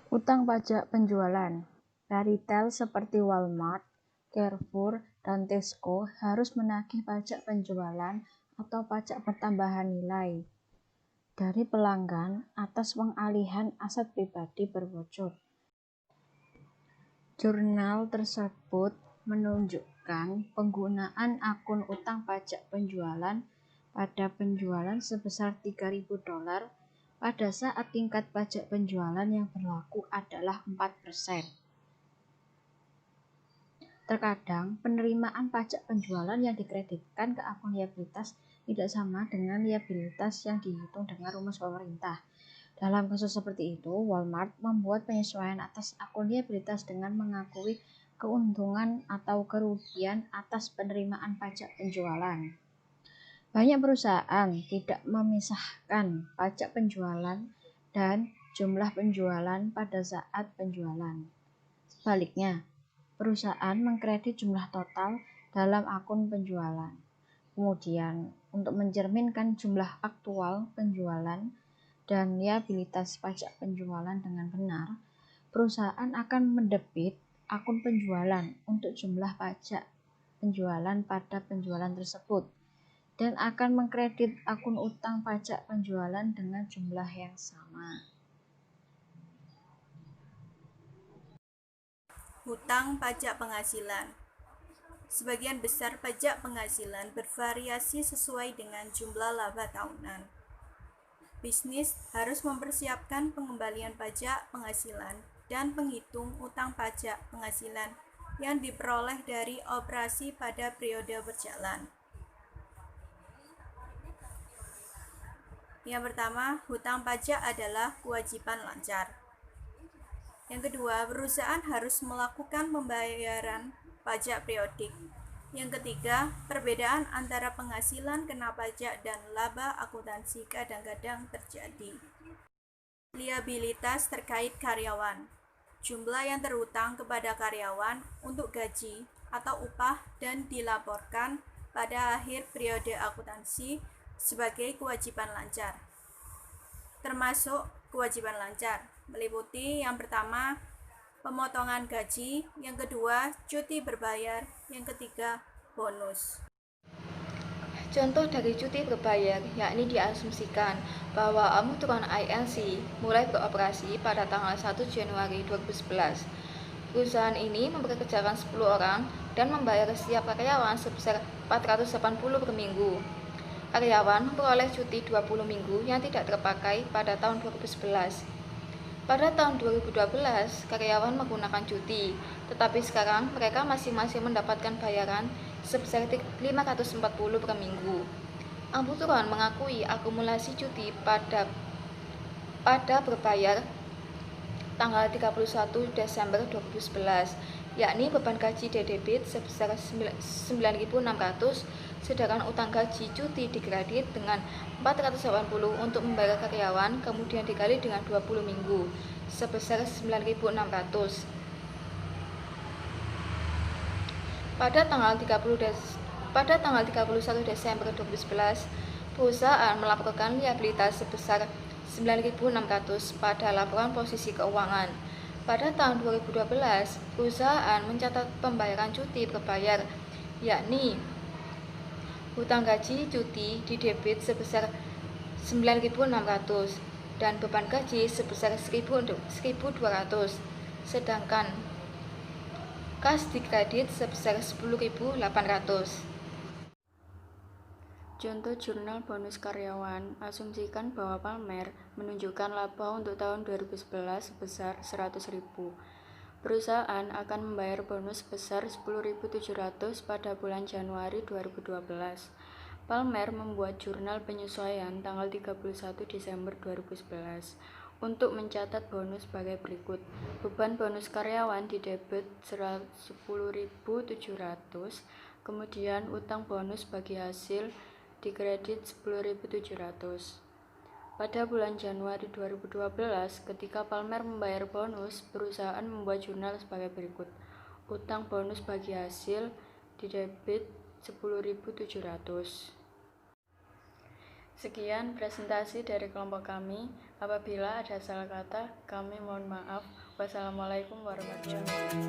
Utang pajak penjualan. Retail seperti Walmart, Carrefour, dan Tesco harus menagih pajak penjualan atau pajak pertambahan nilai dari pelanggan atas pengalihan aset pribadi berbocor. Jurnal tersebut menunjukkan penggunaan akun utang pajak penjualan pada penjualan sebesar $3.000 pada saat tingkat pajak penjualan yang berlaku adalah 4%. Terkadang, penerimaan pajak penjualan yang dikreditkan ke akun liabilitas tidak sama dengan liabilitas yang dihitung dengan rumus pemerintah. Dalam kasus seperti itu, Walmart membuat penyesuaian atas akun liabilitas dengan mengakui keuntungan atau kerugian atas penerimaan pajak penjualan. Banyak perusahaan tidak memisahkan pajak penjualan dan jumlah penjualan pada saat penjualan. Sebaliknya, perusahaan mengkredit jumlah total dalam akun penjualan. Kemudian, untuk mencerminkan jumlah aktual penjualan dan liabilitas pajak penjualan dengan benar, perusahaan akan mendebit akun penjualan untuk jumlah pajak penjualan pada penjualan tersebut dan akan mengkredit akun utang pajak penjualan dengan jumlah yang sama. Hutang pajak penghasilan. Sebagian besar pajak penghasilan bervariasi sesuai dengan jumlah laba tahunan. Bisnis harus mempersiapkan pengembalian pajak penghasilan dan menghitung utang pajak penghasilan yang diperoleh dari operasi pada periode berjalan. Yang pertama, hutang pajak adalah kewajiban lancar. Yang kedua, perusahaan harus melakukan pembayaran pajak periodik. Yang ketiga, perbedaan antara penghasilan kena pajak dan laba akuntansi kadang-kadang terjadi. Liabilitas terkait karyawan. Jumlah yang terhutang kepada karyawan untuk gaji atau upah dan dilaporkan pada akhir periode akuntansi sebagai kewajiban lancar. Termasuk kewajiban lancar meliputi yang pertama, pemotongan gaji, yang kedua, cuti berbayar, yang ketiga, bonus. Contoh dari cuti berbayar, yakni diasumsikan bahwa Omicron Inc. mulai beroperasi pada tanggal 1 Januari 2011. Perusahaan ini mempekerjakan 10 orang dan membayar setiap karyawan sebesar 480 per minggu. Karyawan memperoleh cuti 20 minggu yang tidak terpakai pada tahun 2011. Pada tahun 2012, karyawan menggunakan cuti, tetapi sekarang mereka masing-masing mendapatkan bayaran sebesar 540 per minggu. Omicron mengakui akumulasi cuti pada berbayar tanggal 31 Desember 2011, yakni beban gaji didebit sebesar 9.600, sedangkan utang gaji cuti dikredit dengan 480 untuk membayar karyawan, kemudian dikali dengan 20 minggu sebesar 9.600. Pada tanggal 31 Desember 2011, perusahaan melaporkan liabilitas sebesar 9.600 pada laporan posisi keuangan. Pada tahun 2012, perusahaan mencatat pembayaran cuti berbayar, yakni hutang gaji cuti didebit sebesar 9.600 dan beban gaji sebesar 1.200, sedangkan kas dikredit sebesar 10.800. Contoh jurnal bonus karyawan, asumsikan bahwa Palmer menunjukkan laba untuk tahun 2011 sebesar 100.000. Perusahaan akan membayar bonus sebesar 10.700 pada bulan Januari 2012. Palmer membuat jurnal penyesuaian tanggal 31 Desember 2011 untuk mencatat bonus sebagai berikut. Beban bonus karyawan didebit 10.700, kemudian utang bonus bagi hasil dikredit 10.700. Pada bulan Januari 2012, ketika Palmer membayar bonus, perusahaan membuat jurnal sebagai berikut. Utang bonus bagi hasil didebit 10.700. Sekian presentasi dari kelompok kami. Apabila ada salah kata, kami mohon maaf. Wassalamualaikum warahmatullahi wabarakatuh.